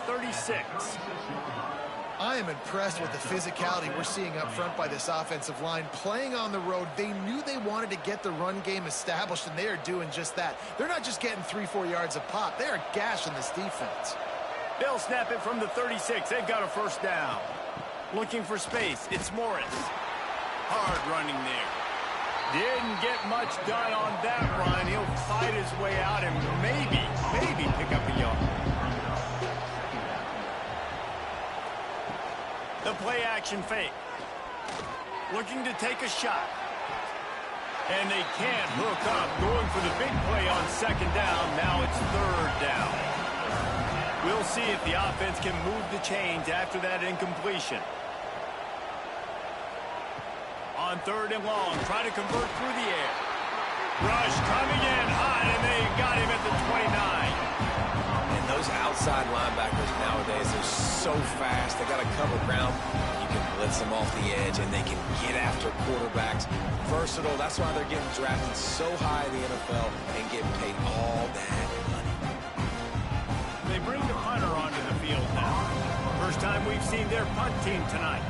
36. I am impressed with the physicality we're seeing up front by this offensive line. Playing on the road, they knew they wanted to get the run game established, and they are doing just that. They're not just getting 3-4 yards a pop. They are gashing this defense. They'll snap it from the 36. They've got a first down. Looking for space. It's Morris. Hard running there. Didn't get much done on that run. He'll fight his way out and maybe pick up a yard. The play action fake. Looking to take a shot. And they can't hook up. Going for the big play on second down. Now it's third down. We'll see if the offense can move the chains after that incompletion. On third and long, try to convert through the air. Rush coming in high, and they got him at the 29. And those outside linebackers nowadays are so fast. They got to cover ground. You can blitz them off the edge, and they can get after quarterbacks. Versatile. That's why they're getting drafted so high in the NFL and getting paid all that money. They bring the punter onto the field now. First time we've seen their punt team tonight.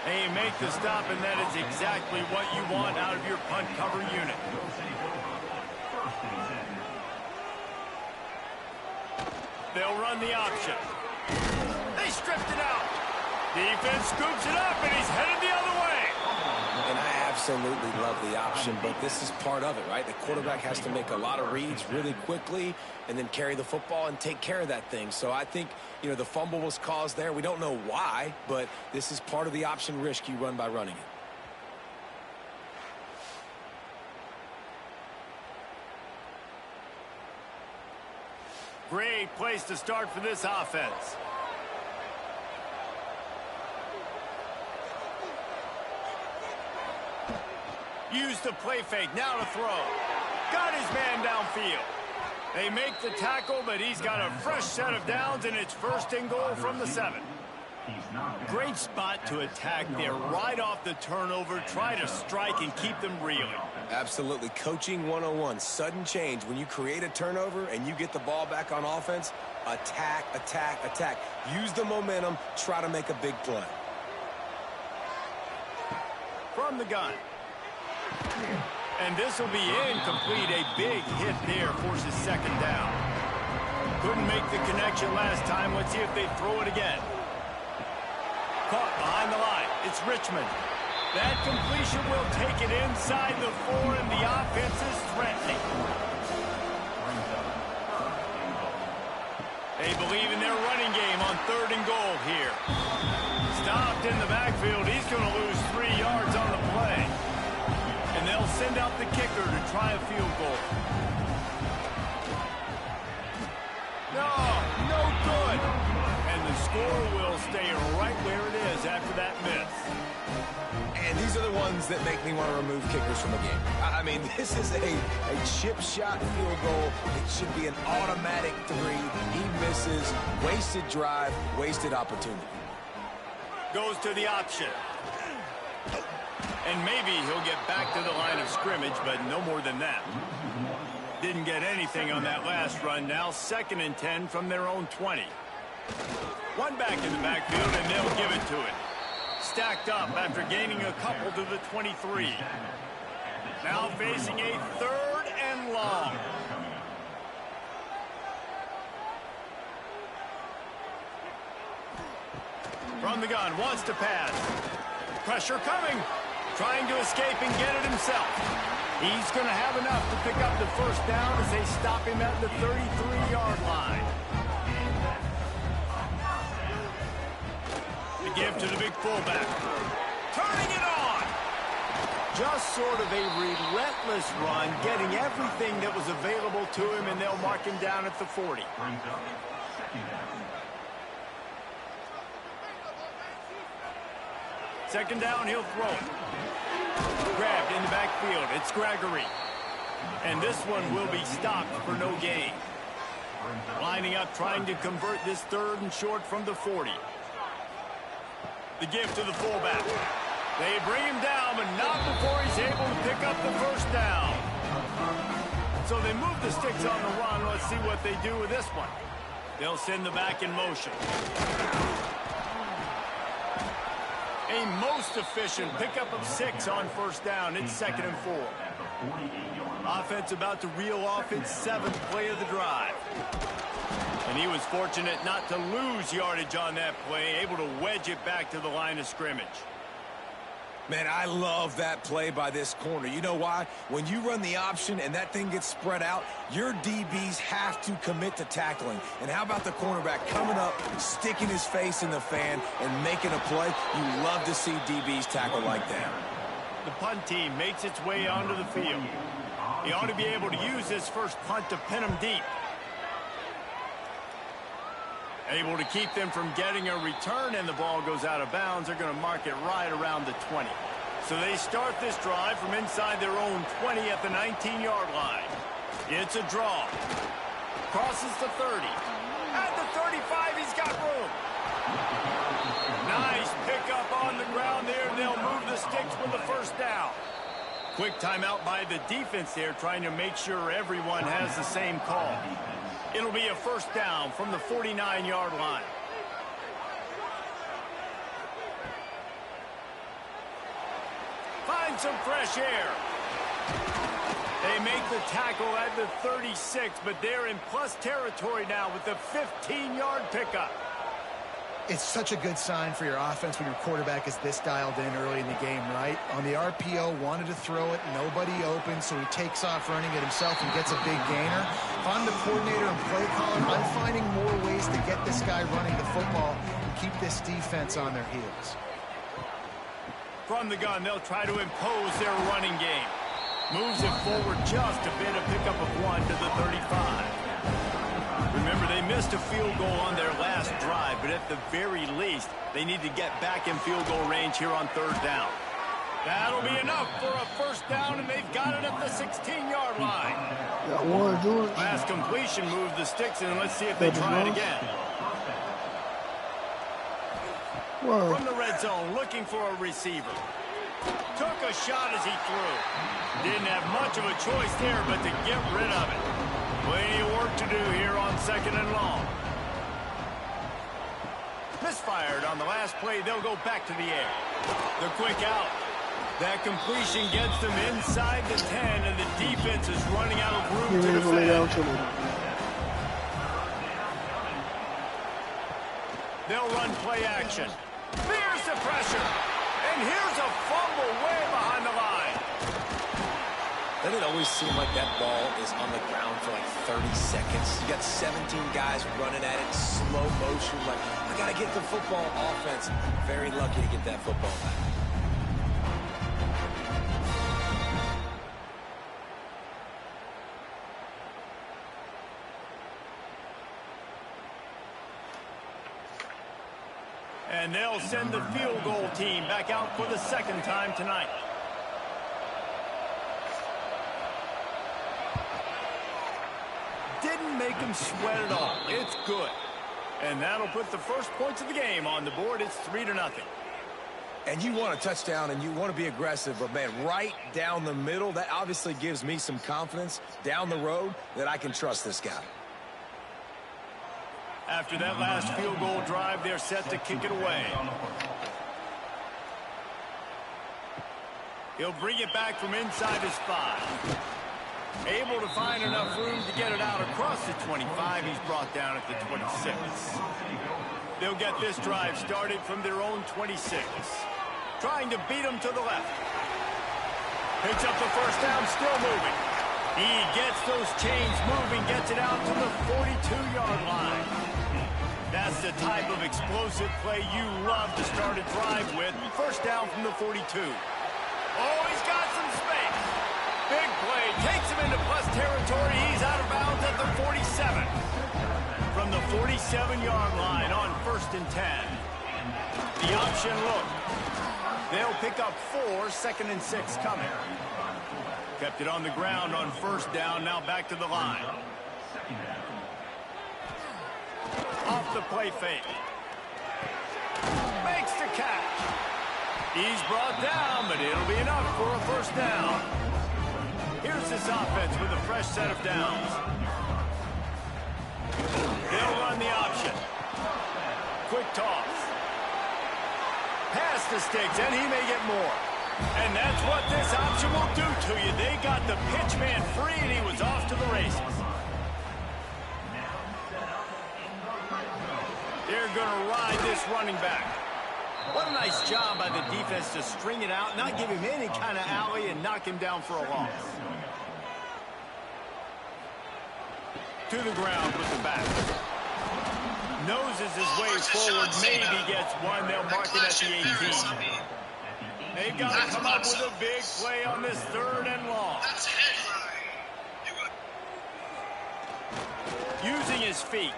They make the stop, and that is exactly what you want out of your punt cover unit. They'll run the option. They stripped it out. Defense scoops it up, and he's headed the other way. And I absolutely love the option, but this is part of it, right? The quarterback has to make a lot of reads really quickly and then carry the football and take care of that thing. So I think, you know, the fumble was caused there. We don't know why, but this is part of the option risk you run by running it. Great place to start for this offense. Use the play fake, now to throw. Got his man downfield. They make the tackle, but he's got a fresh set of downs, and it's first and goal from the 7. Great spot to attack there, right off the turnover. Try to strike and keep them reeling. Absolutely. Coaching 101. Sudden change. When you create a turnover and you get the ball back on offense, attack, attack, attack. Use the momentum. Try to make a big play. From the gun. And this will be incomplete. A big hit there forces second down. Couldn't make the connection last time. Let's see if they throw it again. Caught behind the line. It's Richmond. That completion will take it inside the 4, and the offense is threatening. They believe in their running game on third and goal here. Stopped in the backfield. He's going to lose 3 yards on the play. And they'll send out the kicker to try a field goal. No good. And the score will stay right where it is after that miss. And these are the ones that make me want to remove kickers from a game. I mean, this is a chip shot field goal. It should be an automatic 3. He misses. Wasted drive, wasted opportunity. Goes to the option. And maybe he'll get back to the line of scrimmage, but no more than that. Didn't get anything on that last run. Now 2nd and 10 from their own 20. One back in the backfield, and they'll give it to it. Stacked up after gaining a couple to the 23. Now facing a 3rd and long. From the gun, wants to pass. Pressure coming. Trying to escape and get it himself. He's going to have enough to pick up the first down as they stop him at the 33-yard line. The give to the big fullback. Turning it on. Just sort of a relentless run, getting everything that was available to him, and they'll mark him down at the 40. Second down, he'll throw it. Grabbed in the backfield. It's Gregory. And this one will be stopped for no gain. Lining up, trying to convert this 3rd and short from the 40. The give to the fullback. They bring him down, but not before he's able to pick up the first down. So they move the sticks on the run. Let's see what they do with this one. They'll send the back in motion. A most efficient pickup of 6 on first down. It's 2nd and 4. Offense about to reel off its 7th play of the drive. And he was fortunate not to lose yardage on that play, able to wedge it back to the line of scrimmage. Man, I love that play by this corner. You know why? When you run the option and that thing gets spread out, your DBs have to commit to tackling. And how about the cornerback coming up, sticking his face in the fan, and making a play? You love to see DBs tackle like that. The punt team makes its way onto the field. He ought to be able to use this first punt to pin them deep. Able to keep them from getting a return, and the ball goes out of bounds. They're going to mark it right around the 20. So they start this drive from inside their own 20 at the 19-yard line. It's a draw. Crosses the 30. At the 35, he's got room. Nice pickup on the ground there. They'll move the sticks for the first down. Quick timeout by the defense there, trying to make sure everyone has the same call. It'll be a first down from the 49-yard line. Find some fresh air. They make the tackle at the 36, but they're in plus territory now with the 15-yard pickup. It's such a good sign for your offense when your quarterback is this dialed in early in the game, right? On the RPO, wanted to throw it, nobody open, so he takes off running it himself and gets a big gainer. If I'm the coordinator and play caller, I'm finding more ways to get this guy running the football and keep this defense on their heels. From the gun, they'll try to impose their running game. Moves it forward just a bit, a pickup of 1 to the 35. Remember, they missed a field goal on their last drive, but at the very least, they need to get back in field goal range here on 3rd down. That'll be enough for a first down, and they've got it at the 16-yard line. Got one, George. Last completion moved the sticks in, and let's see if they try it again. Whoa. From the red zone, looking for a receiver. Took a shot as he threw. Didn't have much of a choice there, but to get rid of it. Plenty of work to do here on 2nd and long. Misfired on the last play. They'll go back to the air. The quick out. That completion gets them inside the 10, and the defense is running out of room to defend. They'll run play action. Fears the pressure. And here's a fumble way behind the line. Doesn't it always seem like that ball is on the ground for like 30 seconds? You got 17 guys running at it, slow motion. Like, I got to get the football. Offense, very lucky to get that football back. And they'll send the field goal team back out for the 2nd time tonight. Didn't make him sweat at all. It's good. And that'll put the first points of the game on the board. It's 3-0. And you want a touchdown and you want to be aggressive, but man, right down the middle, that obviously gives me some confidence down the road that I can trust this guy. After that last field goal drive, they're set to kick it away. He'll bring it back from inside his 5. Able to find enough room to get it out across the 25. He's brought down at the 26. They'll get this drive started from their own 26. Trying to beat him to the left. Picks up the first down, still moving. He gets those chains moving, gets it out to the 42-yard line. That's the type of explosive play you love to start a drive with. First down from the 42. Oh, he's got some space. Big play, takes him into plus territory. He's out of bounds at the 47. From the 47-yard line on 1st and 10. The option look. They'll pick up 4, 2nd and 6 coming. Kept it on the ground on 1st down, now back to the line. Off the play fake. Makes the catch. He's brought down, but it'll be enough for a first down. Here's starts this offense with a fresh set of downs. They'll run the option. Quick toss. Pass to Sticks, and he may get more. And that's what this option will do to you. They got the pitch man free, and he was off to the races. They're going to ride this running back. What a nice job by the defense to string it out, not give him any kind of alley, and knock him down for a loss. To the ground with the back. Noses his way forward, maybe gets one. They'll mark it at the 18. They've got to come up with a big play on this 3rd and long. Using his feet.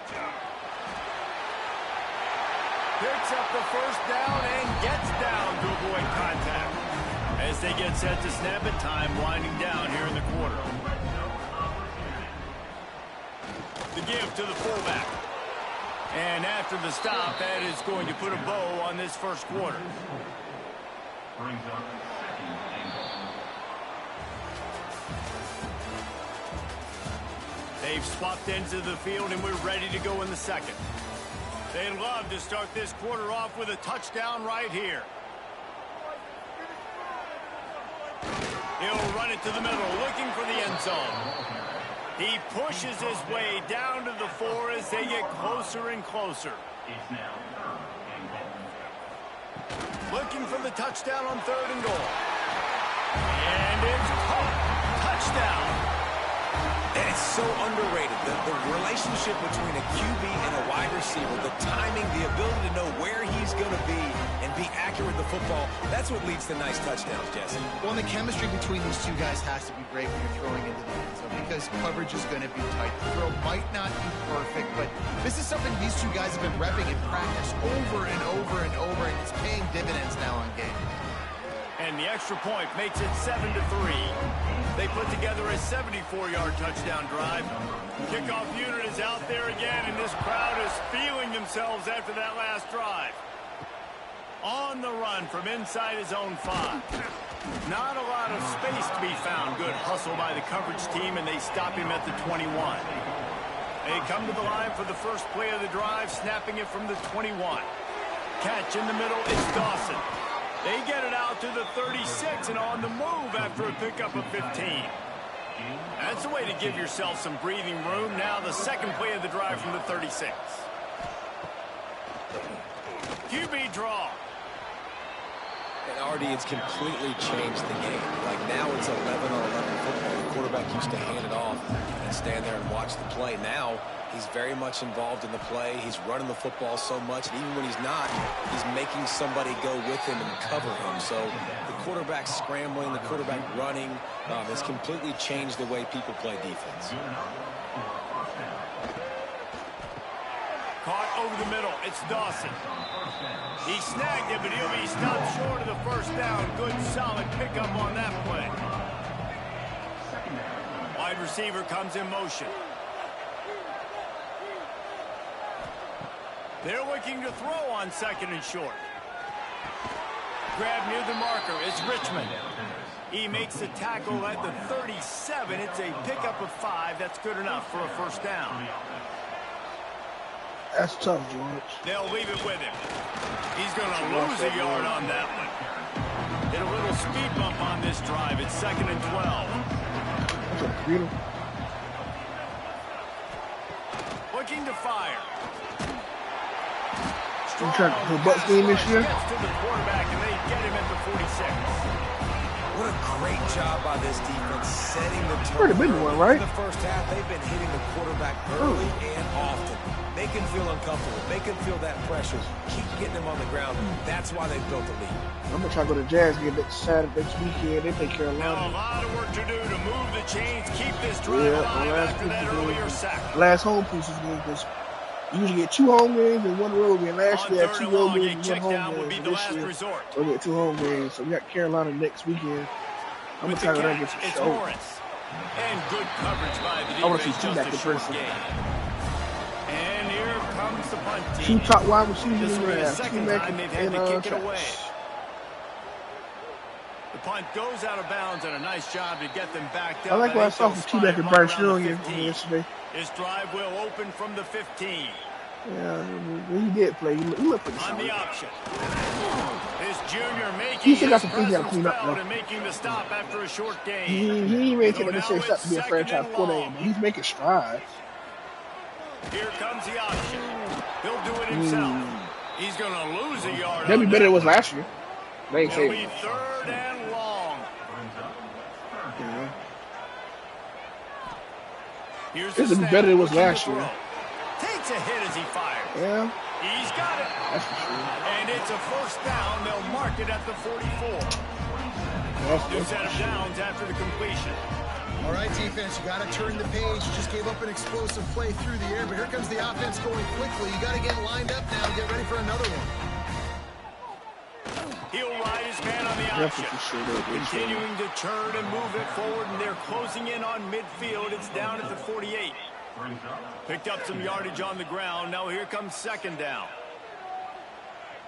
Picks up the first down and gets down to avoid contact. As they get set to snap it, time winding down here in the quarter. The give to the fullback. And after the stop, that is going to put a bow on this first quarter. They've swapped into the field, and we're ready to go in the second. They'd love to start this quarter off with a touchdown right here. He'll run it to the middle, looking for the end zone. He pushes his way down to the 4 as they get closer and closer. Looking for the touchdown on 3rd and goal. And it's caught. Touchdown. And it's so underrated. The relationship between a QB and a wide receiver, the timing, the ability to know where he's going to be and be accurate with the football, that's what leads to nice touchdowns, Jesse. Well, and the chemistry between these two guys has to be great when you're throwing into the end zone because coverage is going to be tight. The throw might not be perfect, but this is something these two guys have been repping in practice over and over and over, and it's paying dividends now on game. And the extra point makes it 7-3. They put together a 74-yard touchdown drive. Kickoff unit is out there again, and this crowd is feeling themselves after that last drive. On the run from inside his own 5. Not a lot of space to be found. Good hustle by the coverage team, and they stop him at the 21. They come to the line for the first play of the drive, snapping it from the 21. Catch in the middle, it's Dawson. They get it out to the 36 and on the move after a pickup of 15. That's the way to give yourself some breathing room. Now the second play of the drive from the 36. QB draw. And already it's completely changed the game. Like now it's 11 on 11 football. The quarterback used to hand it off and stand there and watch the play. Now he's very much involved in the play. He's running the football so much. And even when he's not, he's making somebody go with him and cover him. So the quarterback scrambling, the quarterback running has completely changed the way people play defense. Caught over the middle. It's Dawson. He snagged it, but he'll be stopped short of the first down. Good, solid pickup on that play. Wide receiver comes in motion. They're looking to throw on 2nd and short. Grab near the marker. It's Richmond. He makes the tackle at the 37. It's a pickup of 5. That's good enough for a first down. That's tough, George. They'll leave it with him. He's going to lose a yard on that one. Hit a little speed bump on this drive. It's 2nd and 12. That's a beautiful. Looking to fire. You trying to Bucks game this year? Gets to the quarterback, and they get him at the 46. What a great job by this defense setting the tone. Pretty big one, right? In the first half, they've been hitting the quarterback early and often. Make him feel uncomfortable. Make him feel that pressure. Keep getting him on the ground. That's why they've built the lead. I'm going to try to go to Jazz game next Saturday, next weekend. They play Carolina. Now a lot of work to do to move the chains, keep this drive alive after that earlier sack. Last home piece is going to you usually get 2 home games and 1 road game. Last year, 2 road games and 1 home game. This year, we'll get 2 home games. So we got Carolina next weekend. I'm going to try to get some show. And good coverage by the defense. I want to see T-Mac in person. And here comes the punt team. 2 top wide receivers This in will be the there. second T-Mac time they've and had to kick it away. Trash. The punt goes out of bounds, and a nice job to get them backed up. I like what I saw from T-Back and Bryce Yonge yesterday. His drive will open from the 15. Yeah, he did play. He looked pretty solid. On the option. His junior making he still got some his things to clean up, presence though. and making the stop after a short gain. He ain't ready to take a necessary now step to be a it's franchise second and coordinator, long. but he's making strides. Here comes the option. He'll do it himself. He's going to lose a yard. That'd be better than it was last year. They ain't It'll saving be it. third and long. Yeah. Here's This the would be snap, better than it was looking to last year. throw. Takes a hit as he fires. Yeah, He's got it. that's for sure. And it's a first down. They'll mark it at the 44. New That's set for of sure. downs after the completion. All right, defense, you got to turn the page. You just gave up an explosive play through the air, but here comes the offense going quickly. You got to get lined up now and get ready for another one. He'll ride his man on the option. Definitely for sure. Continuing to turn and move it forward, and they're closing in on midfield. It's down at the 48. Picked up some yardage on the ground. Now here comes second down.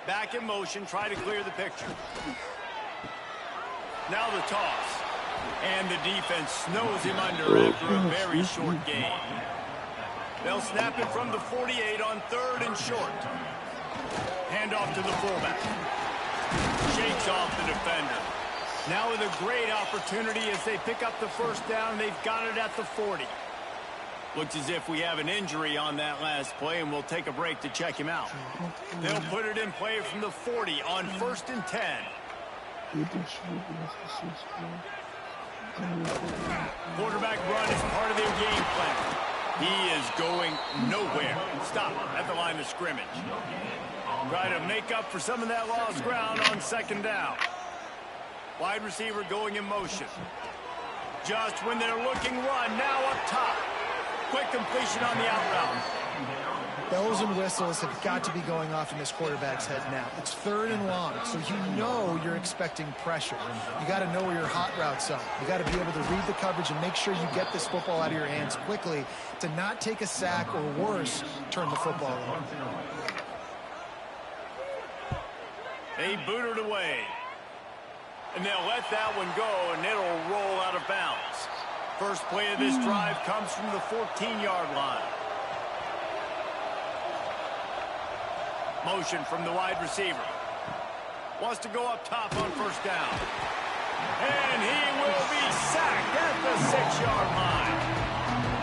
Back in motion, try to clear the picture. Now the toss. And the defense snows him under after a very short gain. They'll snap it from the 48 on third and short. Hand off to the fullback. Shakes off the defender. Now with a great opportunity as they pick up the first down. They've got it at the 40. Looks as if we have an injury on that last play, and we'll take a break to check him out. They'll put it in play from the 40 on first and 10. Quarterback run is part of their game plan. He is going nowhere. Stop at the line of scrimmage. Try to make up for some of that lost ground on second down. Wide receiver going in motion. Just when they're looking run, now up top. Quick completion on the out route. Bells and whistles have got to be going off in this quarterback's head now. It's third and long, so you know you're expecting pressure. You got to know where your hot routes are. You got to be able to read the coverage and make sure you get this football out of your hands quickly to not take a sack or worse, turn the football over. They boot it away. And they'll let that one go, and it'll roll out of bounds. First play of this drive comes from the 14-yard line. Motion from the wide receiver. Wants to go up top on first down. And he will be sacked at the 6-yard line.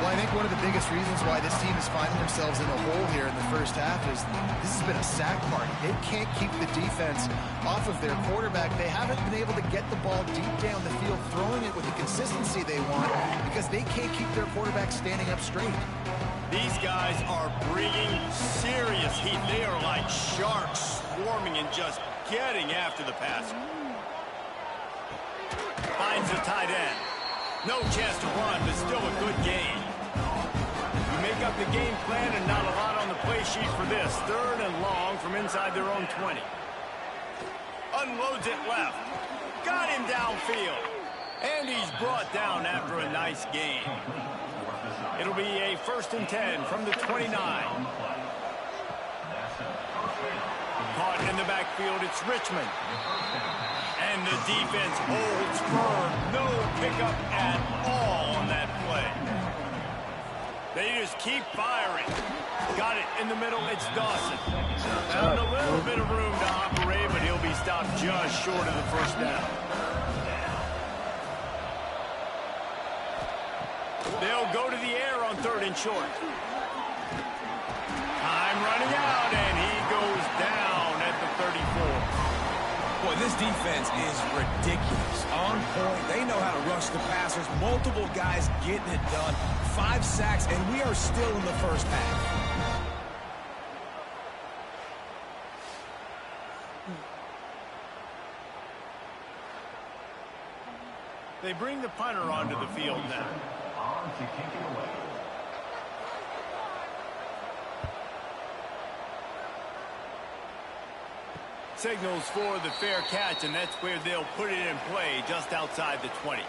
Well, I think one of the biggest reasons why this team is finding themselves in a hole here in the first half is this has been a sack party. They can't keep the defense off of their quarterback. They haven't been able to get the ball deep down the field, throwing it with the consistency they want because they can't keep their quarterback standing up straight. These guys are bringing serious heat. They are like sharks swarming and just getting after the passer. Finds the tight end. No chance to run, but still a good game. You make up the game plan and not a lot on the play sheet for this. Third and long from inside their own 20. Unloads it left. Got him downfield. And he's brought down after a nice gain. It'll be a first and 10 from the 29. Caught in the backfield, it's Richmond. And the defense holds firm. No pickup at all on that play. They just keep firing. Got it in the middle, it's Dawson. Found a little bit of room to operate, but he'll be stopped just short of the first down. They'll go to the air on third and short. Time running out, and he goes down at the 34. Boy, this defense is ridiculous. On point. They know how to rush the passers. Multiple guys getting it done. 5 sacks, and we are still in the first half. They bring the punter onto the field now. Signals for the fair catch, and that's where they'll put it in play just outside the 20.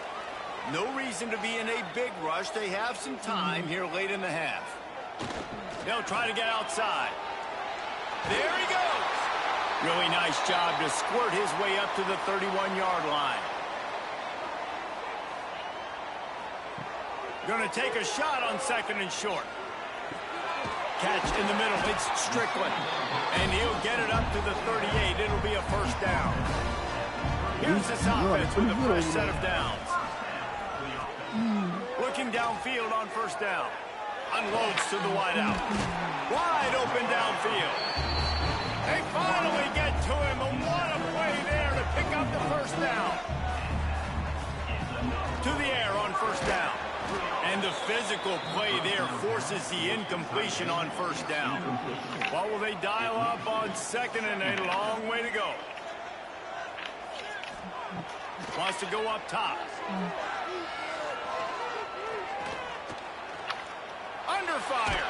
No reason to be in a big rush. They have some time here late in the half. They'll try to get outside. There he goes. Really nice job to squirt his way up to the 31-yard line. Going to take a shot on 2nd and short. Catch in the middle. It's Strickland. And he'll get it up to the 38. It'll be a first down. Here's this offense with a fresh set of downs. Looking downfield on first down. Unloads to the wideout. Wide open downfield. They finally get to him. And what a play there to pick up the first down. To the air on first down. And the physical play there forces the incompletion on first down. What will they dial up on 2nd and a long way to go? Wants to go up top. Under fire.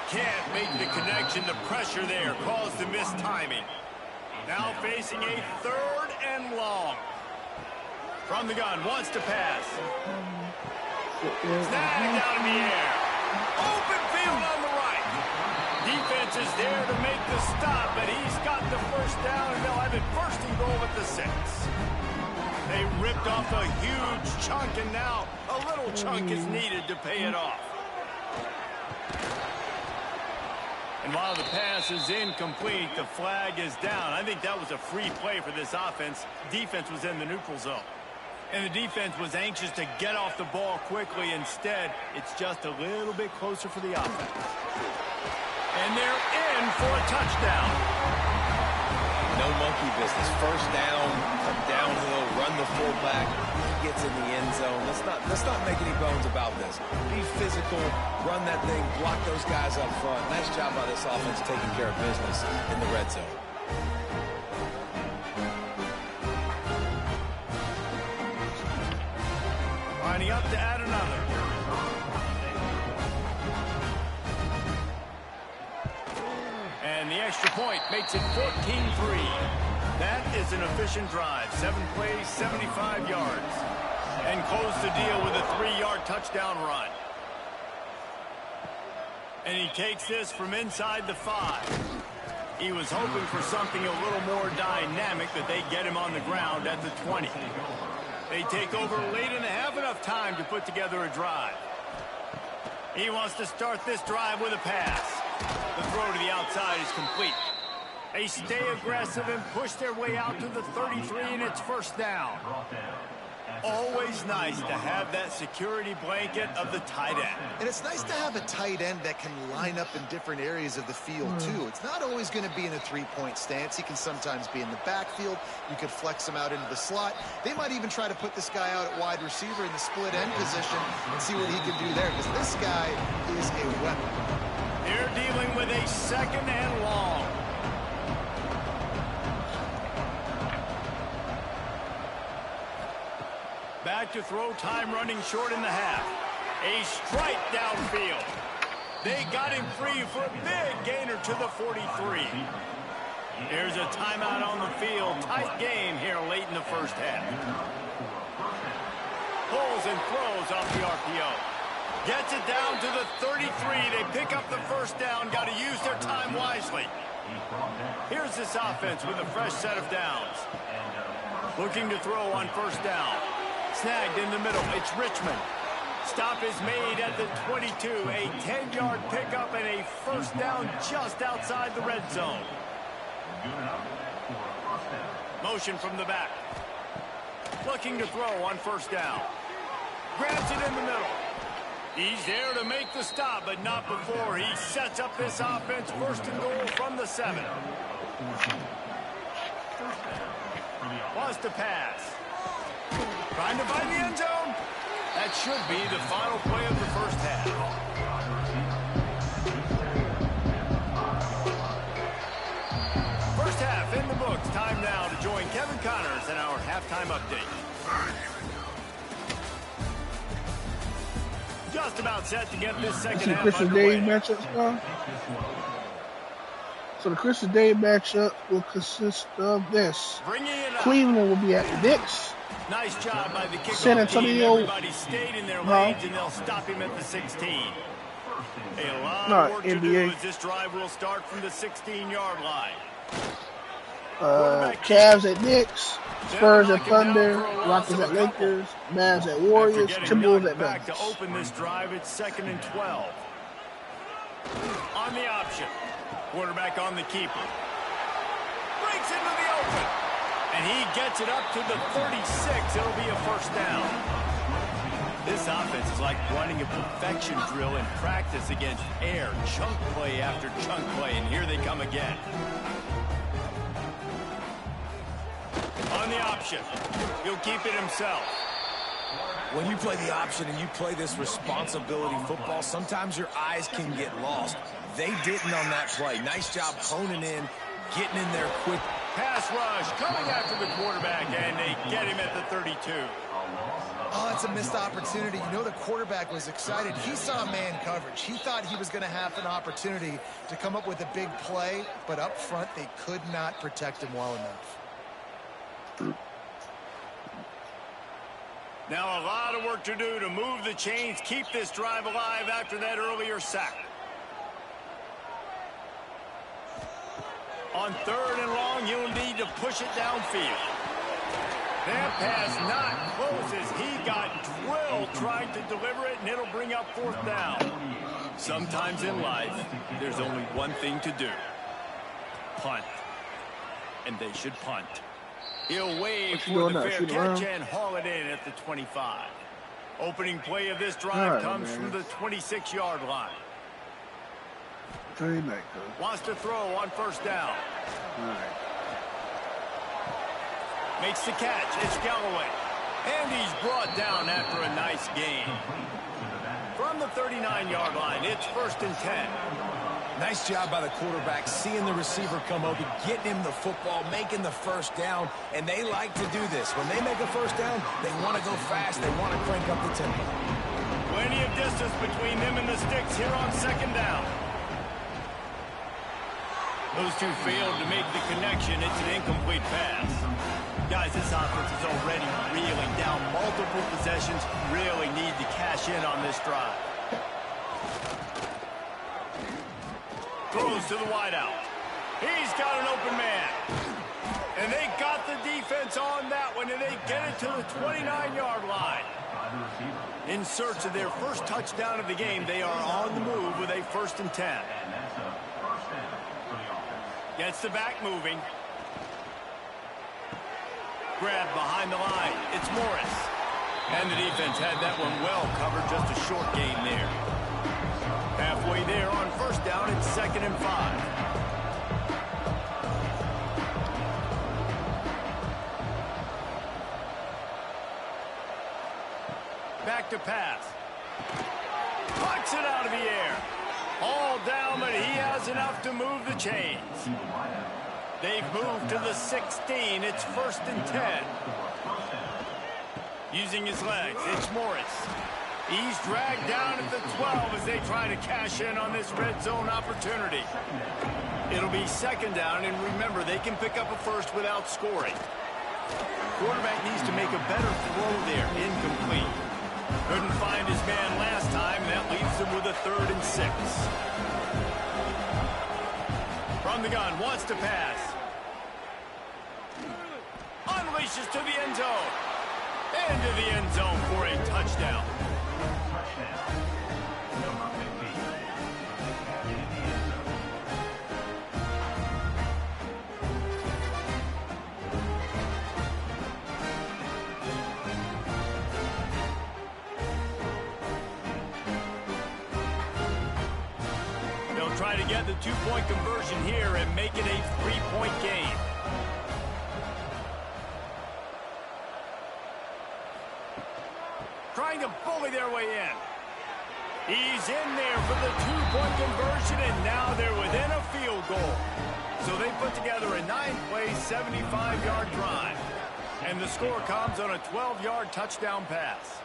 Can't make the connection. The pressure there caused the missed timing. Now facing a 3rd and long. From the gun, wants to pass. Snag down in the air. Open field on the right. Defense is there to make the stop, but he's got the first down, and they'll have it 1st and goal at the 6. They ripped off a huge chunk, and now a little chunk is needed to pay it off. And while the pass is incomplete, the flag is down. I think that was a free play for this offense. Defense was in the neutral zone. And the defense was anxious to get off the ball quickly. Instead, it's just a little bit closer for the offense. And they're in for a touchdown. No monkey business. First down, come downhill, run the fullback. He gets in the end zone. Let's not make any bones about this. Be physical, run that thing, block those guys up front. Nice job by this offense taking care of business in the red zone. Lining up to add another. And the extra point makes it 14-3. That is an efficient drive. 7 plays, 75 yards. And close the deal with a 3-yard touchdown run. And he takes this from inside the 5. He was hoping for something a little more dynamic, but they get him on the ground at the 20. They take over late and have enough time to put together a drive. He wants to start this drive with a pass. The throw to the outside is complete. They stay aggressive and push their way out to the 33, and it's first down. Always nice to have that security blanket of the tight end. And it's nice to have a tight end that can line up in different areas of the field, too. It's not always going to be in a 3-point stance. He can sometimes be in the backfield. You could flex him out into the slot. They might even try to put this guy out at wide receiver in the split end position and see what he can do there, because this guy is a weapon. They're dealing with a 2nd and long. Back to throw, time running short in the half. A strike downfield. They got him free for a big gainer to the 43. Here's a timeout on the field. Tight game here late in the first half. Pulls and throws off the RPO. Gets it down to the 33. They pick up the first down. Got to use their time wisely. Here's this offense with a fresh set of downs. Looking to throw on first down. Snagged in the middle. It's Richmond. Stop is made at the 22. A 10-yard pickup and a first down just outside the red zone. Motion from the back. Looking to throw on first down. Grabs it in the middle. He's there to make the stop, but not before he sets up this offense. 1st and goal from the 7. Wants to pass. Trying to find the end zone. That should be the final play of the first half. First half in the books. Time now to join Kevin Connors in our halftime update. Just about set to get this second half Christmas underway. Day matchups, so the Christmas Day matchup will consist of this. Cleveland will be at the Knicks. Nice job by the kickoff San Antonio. team. Everybody stayed in their lanes, and they'll stop him at the 16. A lot of work to do as this drive will start from the 16-yard line. Cavs at Knicks, Spurs at Thunder, Rockets at Lakers, Mavs at Warriors, Timberwolves at back Nuggets. To open this drive, it's 2nd and 12. On the option. Quarterback on the keeper. Breaks into the open. And he gets it up to the 36. It'll be a first down. This offense is like running a perfection drill in practice against air. Chunk play after chunk play. And here they come again. On the option. He'll keep it himself. When you play the option and you play this responsibility football, sometimes your eyes can get lost. They didn't on that play. Nice job honing in, getting in there quick. Pass rush coming after the quarterback, and they get him at the 32. Oh, it's a missed opportunity. You know the quarterback was excited. He saw man coverage. He thought he was going to have an opportunity to come up with a big play, but up front they could not protect him well enough. Now a lot of work to do to move the chains, keep this drive alive after that earlier sack. On 3rd and long, you'll need to push it downfield. That pass not close as he got drilled trying to deliver it, and it'll bring up 4th down. Sometimes in life, there's only one thing to do. Punt. And they should punt. He'll wave for the fair catch and haul it in at the 25. Opening play of this drive comes from the 26-yard line. Wants to throw on 1st down. Makes the catch. It's Galloway. And he's brought down after a nice gain. From the 39-yard line, it's 1st and 10. Nice job by the quarterback, seeing the receiver come over, getting him the football, making the 1st down, and they like to do this. When they make a 1st down, they want to go fast, they want to crank up the tempo. Plenty of distance between them and the sticks here on 2nd down. Those two failed to make the connection. It's an incomplete pass. Guys, this offense is already reeling down multiple possessions. Really need to cash in on this drive. Throws to the wideout. He's got an open man. And they got the defense on that one, and they get it to the 29-yard line. In search of their first touchdown of the game, they are on the move with a 1st and 10. Gets the back moving. Grab behind the line. It's Morris. And the defense had that one well covered. Just a short gain there. Halfway there on 1st down. It's 2nd and 5. Back to pass. Pucks it out of the air. All down, but he has enough to move the chains. They've moved to the 16. It's 1st and 10. Using his legs, it's Morris. He's dragged down at the 12 as they try to cash in on this red zone opportunity. It'll be 2nd down, and remember, they can pick up a 1st without scoring. Quarterback needs to make a better throw there. Incomplete. Couldn't find his man last time. That leaves him with a 3rd and 6. From the gun, wants to pass. Unleashes to the end zone. Into the end zone for a touchdown. They'll try to get the 2-point conversion here and make it a 3-point game. Trying to bully their way in. He's in there for the 2-point conversion, and now they're within a field goal. So they put together a 9-play, 75-yard drive. And the score comes on a 12-yard touchdown pass.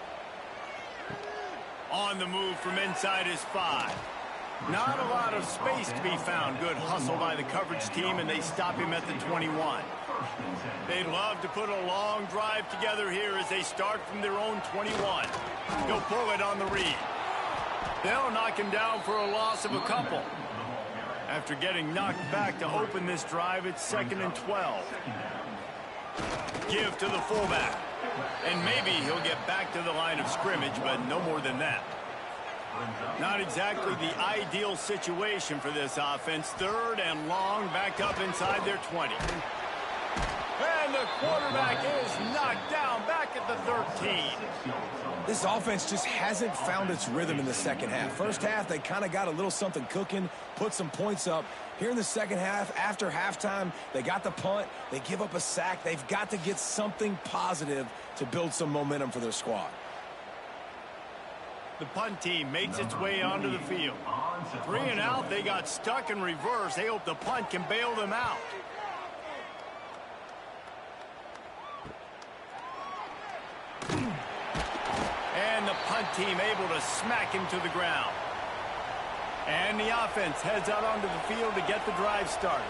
On the move from inside his 5. Not a lot of space to be found. Good hustle by the coverage team, and they stop him at the 21. They'd love to put a long drive together here as they start from their own 21. He'll pull it on the read. They'll knock him down for a loss of a couple. After getting knocked back to open this drive, it's 2nd and 12. Give to the fullback. And maybe he'll get back to the line of scrimmage, but no more than that. Not exactly the ideal situation for this offense. 3rd and long, back up inside their 20. And the quarterback is knocked down back at the 13. This offense just hasn't found its rhythm in the second half. First half, they kind of got a little something cooking, put some points up. Here in the second half, after halftime, they got the punt, they give up a sack. They've got to get something positive to build some momentum for their squad. The punt team makes its way onto the field. 3 and out, they got stuck in reverse. They hope the punt can bail them out. And the punt team able to smack him to the ground. And the offense heads out onto the field to get the drive started.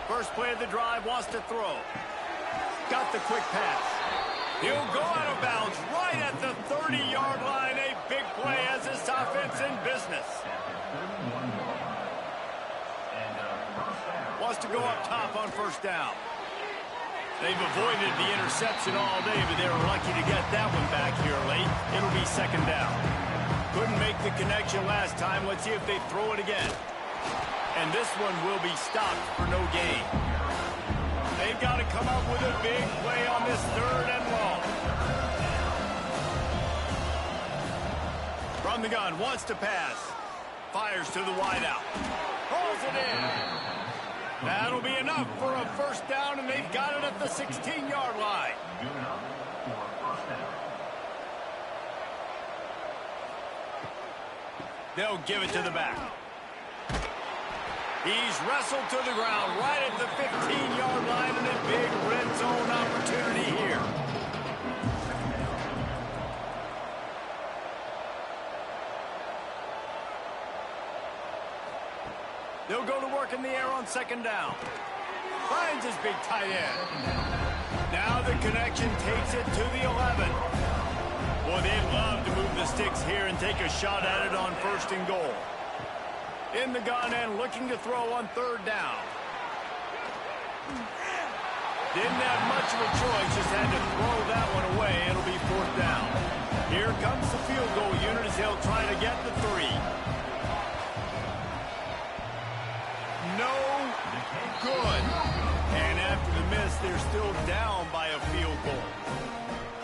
First play of the drive, wants to throw. Got the quick pass. He'll go out of bounds right at the 30-yard line. A big play as this offense in business. Wants to go up top on first down. They've avoided the interception all day, but they were lucky to get that one back here late. It'll be 2nd down. Couldn't make the connection last time. Let's see if they throw it again. And this one will be stopped for no gain. They've got to come up with a big play on this 3rd and long. From the gun, wants to pass. Fires to the wideout. Pulls it in. That'll be enough for a first down, and they've got it at the 16-yard line. They'll give it to the back. He's wrestled to the ground right at the 15-yard line, and a big red zone opportunity here. They'll go to work in the air on 2nd down. Finds his big tight end. Now the connection takes it to the 11. Boy, they'd love to move the sticks here and take a shot at it on 1st and goal. In the gun and looking to throw on 3rd down. Didn't have much of a choice, just had to throw that one away. It'll be 4th down. Here comes the field goal unit as they'll try to get the 3. No good. And after the miss, they're still down by a field goal.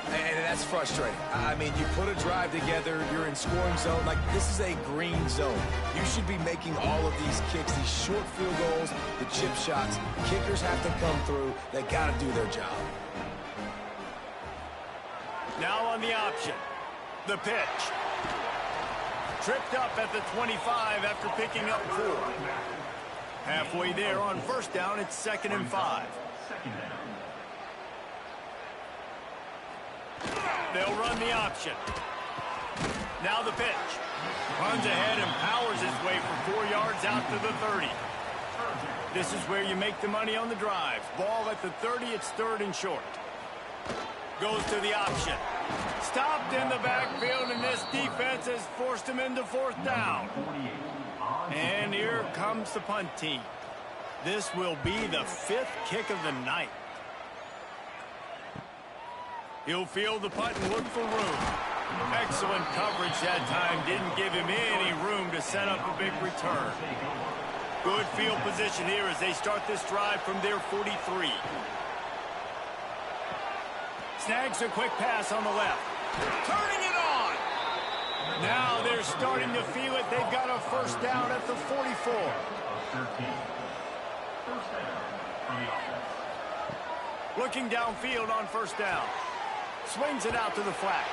And that's frustrating. I mean, you put a drive together, you're in scoring zone. Like, this is a green zone. You should be making all of these kicks, these short field goals, the chip shots. Kickers have to come through. They got to do their job. Now on the option. The pitch. Tripped up at the 25 after picking up 4. Halfway there on 1st down, it's 2nd and 5. They'll run the option. Now the pitch. Runs ahead and powers his way for 4 yards out to the 30. This is where you make the money on the drives. Ball at the 30, it's 3rd and short. Goes to the option. Stopped in the backfield, and this defense has forced him into 4th down. And here comes the punt team. This will be the 5th kick of the night. He'll field the punt and look for room. Excellent coverage that time. Didn't give him any room to set up a big return. Good field position here as they start this drive from their 43. Snags a quick pass on the left. Turning it on. Now they're starting to feel it. They've got a 1st down at the 44. Looking downfield on 1st down. Swings it out to the flat.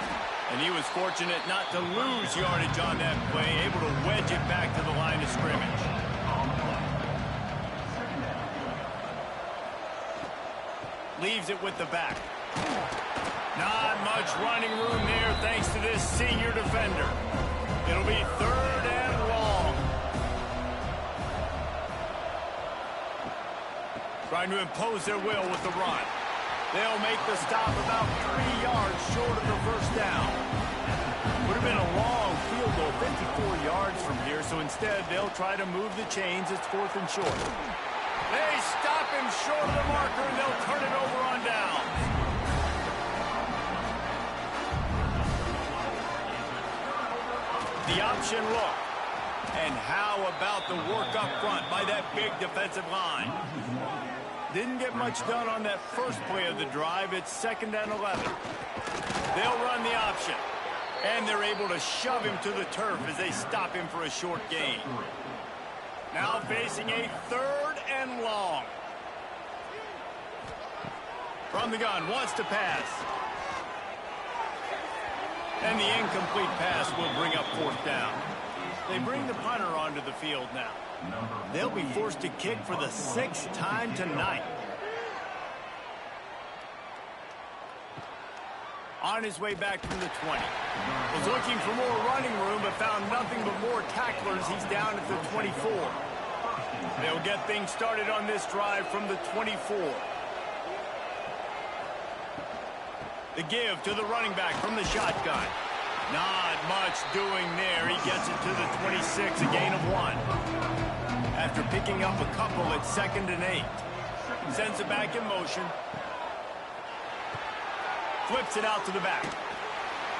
And he was fortunate not to lose yardage on that play, able to wedge it back to the line of scrimmage. Leaves it with the back. Not much running room there thanks to this senior defender. It'll be 3rd and long. Trying to impose their will with the run. They'll make the stop about 3 yards short of the 1st down. Would have been a long field goal, 54 yards from here. Instead, they'll try to move the chains. It's 4th and short. They stop him short of the marker, and they'll turn it over on down. The option look. And how about the work up front by that big defensive line? Didn't get much done on that first play of the drive. It's 2nd and 11. They'll run the option. And they're able to shove him to the turf as they stop him for a short gain. Now facing a 3rd and long. From the gun, wants to pass. And the incomplete pass will bring up 4th down. They bring the punter onto the field now. They'll be forced to kick for the 6th time tonight. On his way back from the 20. Was looking for more running room, but found nothing but more tacklers. He's down at the 24. They'll get things started on this drive from the 24. The give to the running back from the shotgun. Not much doing there. He gets it to the 26, a gain of 1. After picking up a couple at 2nd and 8. Sends it back in motion. Flips it out to the back.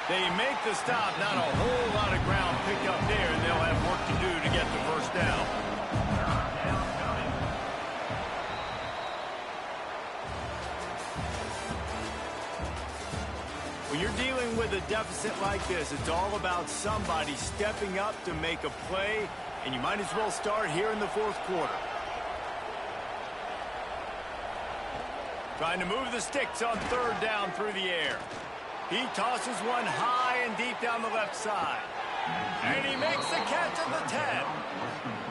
They make the stop. Not a whole lot of ground picked up there, and they'll have work to do to get the 1st down. When you're dealing with a deficit like this, it's all about somebody stepping up to make a play, and you might as well start here in the 4th quarter. Trying to move the sticks on 3rd down through the air. He tosses one high and deep down the left side. And he makes the catch at the 10.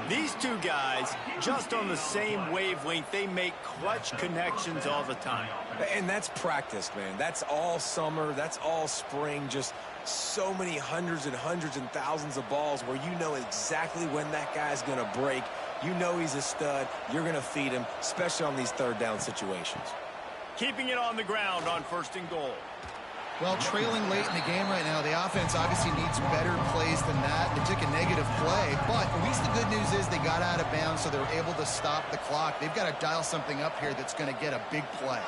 These two guys, just on the same wavelength, they make clutch connections all the time. And that's practice, man. That's all summer. That's all spring. Just so many hundreds and thousands of balls where you know exactly when that guy's going to break. You know he's a stud. You're going to feed him, especially on these 3rd down situations. Keeping it on the ground on 1st and goal. Well, trailing late in the game right now, the offense obviously needs better plays than that. They took a negative play, but at least the good news is they got out of bounds, so they're able to stop the clock. They've got to dial something up here that's going to get a big play.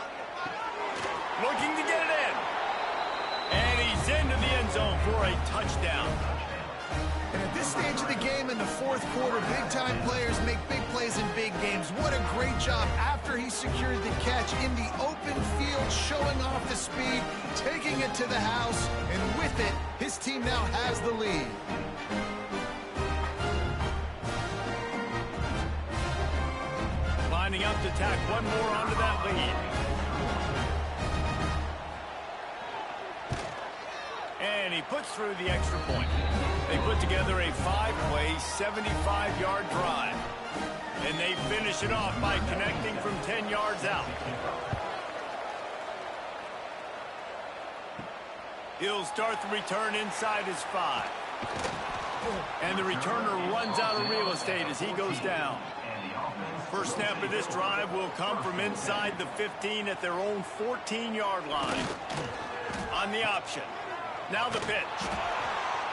Looking to get it in. And he's into the end zone for a touchdown. And at this stage of the game in the 4th quarter, big-time players make big plays in big games. What a great job after he secured the catch in the open field, showing off the speed, taking it to the house, and with it, his team now has the lead. Lining up to tack one more onto that lead. And he puts through the extra point. They put together a 5-play, 75-yard drive. And they finish it off by connecting from 10 yards out. He'll start the return inside his 5. And the returner runs out of real estate as he goes down. First snap of this drive will come from inside the 15 at their own 14-yard line. On the option. Now the pitch.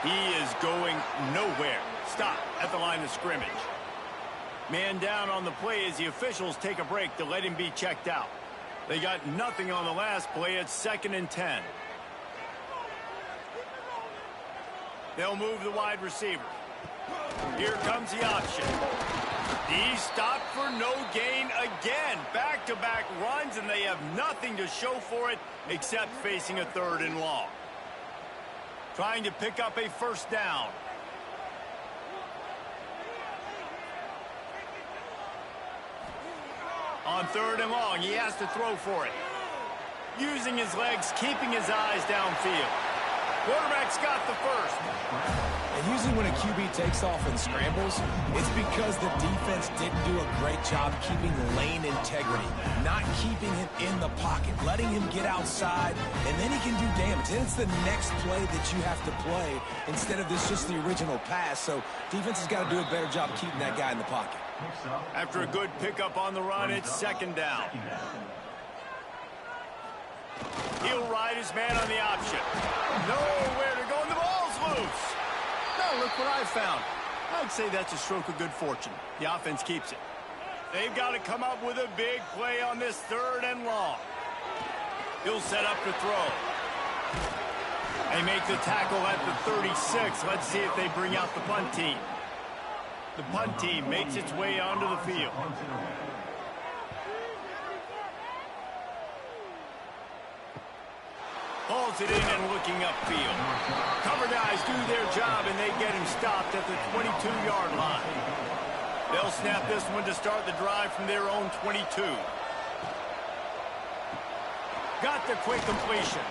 He is going nowhere. Stop at the line of scrimmage. Man down on the play as the officials take a break to let him be checked out. They got nothing on the last play. It's 2nd and 10. They'll move the wide receiver. Here comes the option. He stopped for no gain again. Back-to-back runs, and they have nothing to show for it except facing a 3rd and long. Trying to pick up a 1st down. On 3rd and long, he has to throw for it. Using his legs, keeping his eyes downfield. Quarterback's got the 1st. And usually when a QB takes off and scrambles, it's because the defense didn't do a great job keeping lane integrity, not keeping him in the pocket, letting him get outside, and then he can do damage. And it's the next play that you have to play instead of just the original pass. So defense has got to do a better job keeping that guy in the pocket. After a good pickup on the run, it's 2nd down. He'll ride his man on the option. Nowhere to go, and the ball's loose. Now look what I found. I'd say that's a stroke of good fortune. The offense keeps it. They've got to come up with a big play on this 3rd and long. He'll set up to throw. They make the tackle at the 36. Let's see if they bring out the punt team. The punt team makes its way onto the field. Hauls it in and looking upfield. Cover guys do their job, and they get him stopped at the 22-yard line. They'll snap this one to start the drive from their own 22. Got the quick completion.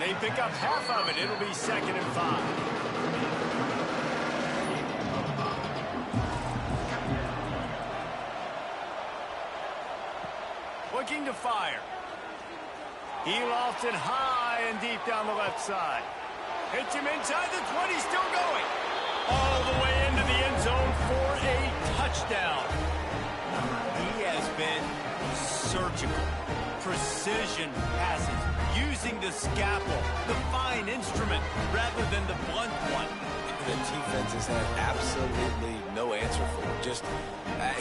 They pick up half of it. It'll be 2nd and 5. Looking to fire. He lofts it high and deep down the left side. Hits him inside the 20, still going. All the way into the end zone for a touchdown. He has been surgical. Precision passes, using the scalpel, the fine instrument, rather than the blunt one. The defense has had absolutely no answer for him. Just,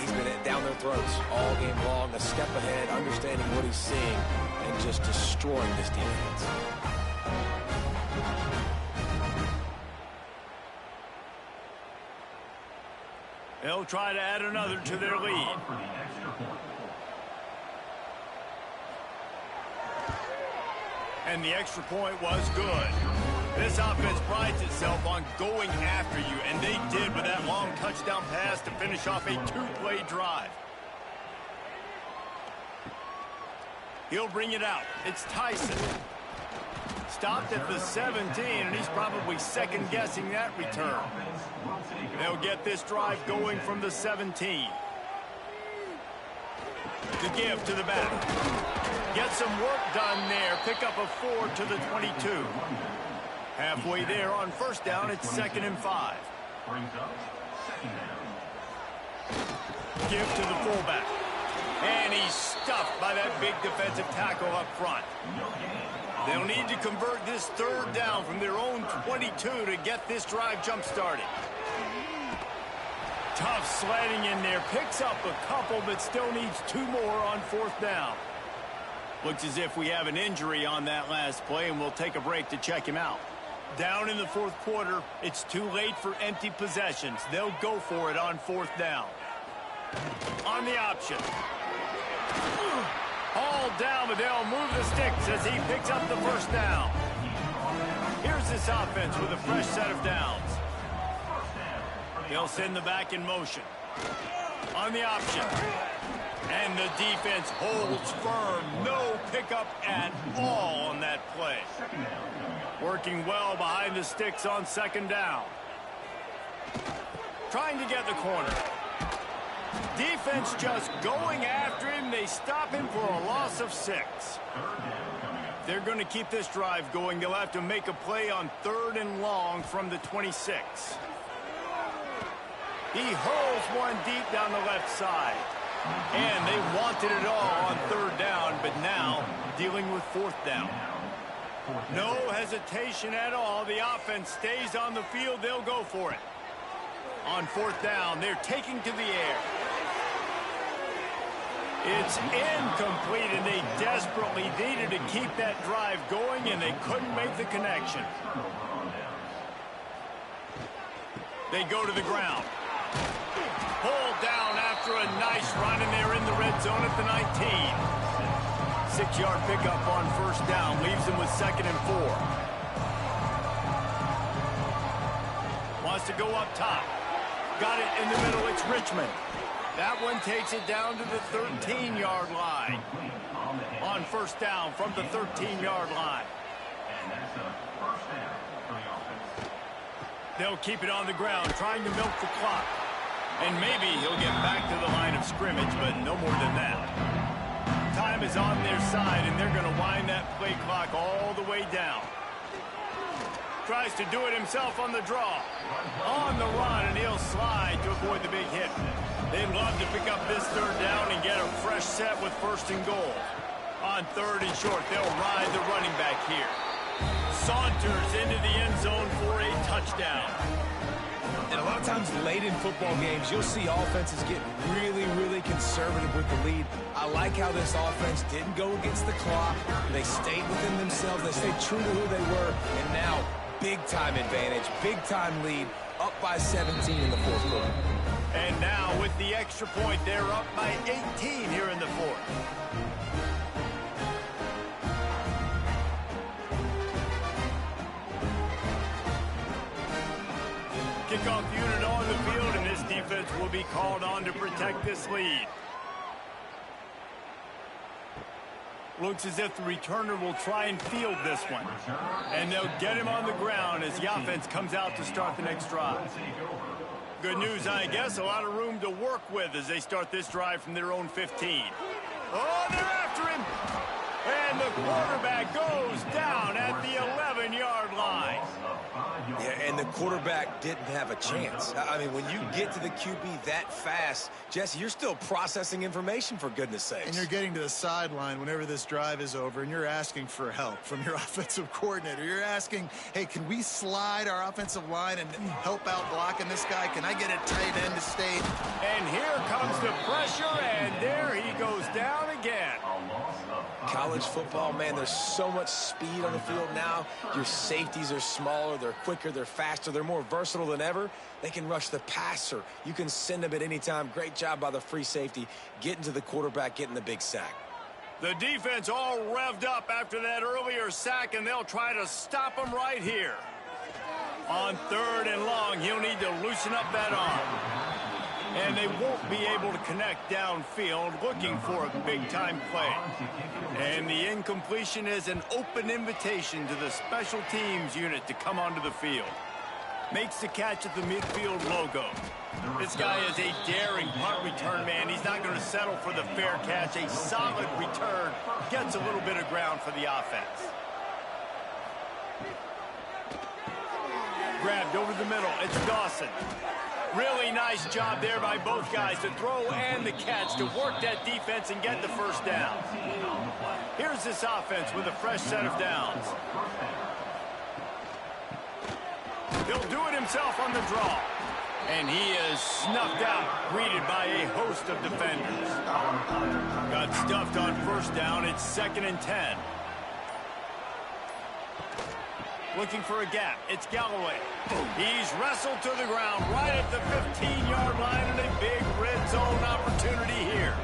he's been down their throats all game long, a step ahead, understanding what he's seeing, and just destroying this defense. They'll try to add another to their lead. And the extra point was good. This offense prides itself on going after you, and they did with that long touchdown pass to finish off a 2-play drive. He'll bring it out. It's Tyson. Stopped at the 17, and he's probably second-guessing that return. They'll get this drive going from the 17. The give to the back. Get some work done there. Pick up a 4 to the 22. Halfway there on 1st down, it's 2nd and 5. Give to the fullback. And he's stuffed by that big defensive tackle up front. They'll need to convert this 3rd down from their own 22 to get this drive jump-started. Tough sledding in there. Picks up a couple, but still needs 2 more on 4th down. Looks as if we have an injury on that last play, and we'll take a break to check him out. Down in the 4th quarter, it's too late for empty possessions. They'll go for it on 4th down. On the option. All down, but they'll move the sticks as he picks up the 1st down. Here's this offense with a fresh set of downs. They'll send the back in motion. On the option. And the defense holds firm. No pickup at all on that play. Working well behind the sticks on 2nd down. Trying to get the corner. Defense just going after him. They stop him for a loss of 6. They're going to keep this drive going. They'll have to make a play on 3rd and long from the 26. He hurls one deep down the left side. And they wanted it all on 3rd down, but now dealing with 4th down. No hesitation at all. The offense stays on the field. They'll go for it. On 4th down, they're taking to the air. It's incomplete, and they desperately needed to keep that drive going, and they couldn't make the connection. They go to the ground. Pulled down after a nice run, and they're in the red zone at the 19. 6-yard pickup on 1st down leaves them with 2nd and 4. Wants to go up top. Got it in the middle. It's Richmond. That one takes it down to the 13-yard line. On 1st down from the 13-yard line. They'll keep it on the ground, trying to milk the clock. And maybe he'll get back to the line of scrimmage, but no more than that. Time is on their side, and they're going to wind that play clock all the way down. Tries to do it himself on the draw. On the run, and he'll slide to avoid the big hit. They'd love to pick up this 3rd down and get a fresh set with 1st and goal. On 3rd and short, they'll ride the running back here. Saunters into the end zone for a touchdown. And a lot of times happens late in football games. You'll see offenses get really, really conservative with the lead. I like how this offense didn't go against the clock. They stayed within themselves. They stayed true to who they were. And now, big-time advantage, big-time lead, up by 17 in the fourth quarter. And now, with the extra point, they're up by 18 here in the fourth. Kickoff unit on the field, and this defense will be called on to protect this lead. Looks as if the returner will try and field this one. And they'll get him on the ground as the offense comes out to start the next drive. Good news, I guess, a lot of room to work with as they start this drive from their own 15. Oh, they're after him! And the quarterback goes down at the 11-yard line. Yeah, and the quarterback didn't have a chance. I mean, when you get to the QB that fast, Jesse, you're still processing information, for goodness sakes. And you're getting to the sideline whenever this drive is over, and you're asking for help from your offensive coordinator. You're asking, hey, can we slide our offensive line and help out blocking this guy? Can I get a tight end to stay? And here comes the pressure, and there he goes down again. College football, man, there's so much speed on the field now. Your safeties are smaller, they're quicker, they're faster, they're more versatile than ever. They can rush the passer. You can send them at any time. Great job by the free safety, getting to the quarterback, getting the big sack. The defense all revved up after that earlier sack, and they'll try to stop him right here. On 3rd and long, he'll need to loosen up that arm. And they won't be able to connect downfield, looking for a big-time play. And the incompletion is an open invitation to the special teams unit to come onto the field. Makes the catch at the midfield logo. This guy is a daring punt return man. He's not going to settle for the fair catch. A solid return gets a little bit of ground for the offense. Grabbed over the middle. It's Dawson. Really nice job there by both guys, the throw and the catch, to work that defense and get the first down. Here's this offense with a fresh set of downs. He'll do it himself on the draw. And he is snuffed out, greeted by a host of defenders. Got stuffed on first down. It's 2nd and 10. Looking for a gap. It's Galloway. He's wrestled to the ground right at the 15-yard line, and a big red zone opportunity here.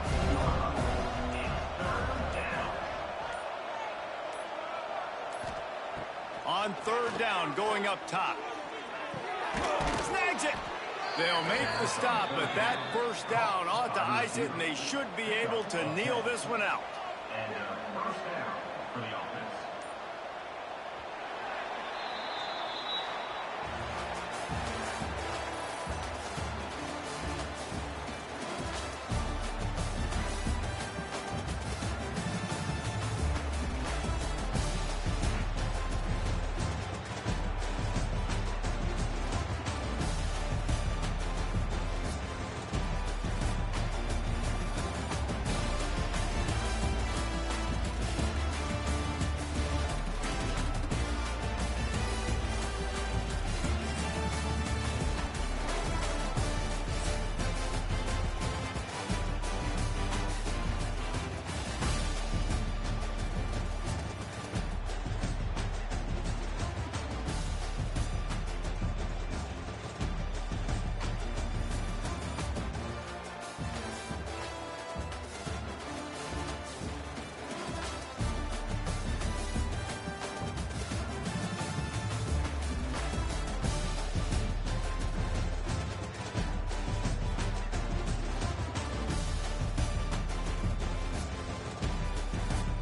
On 3rd down, going up top. Snags it. They'll make the stop, but that first down ought to ice it, and they should be able to kneel this one out. And first down for the offense.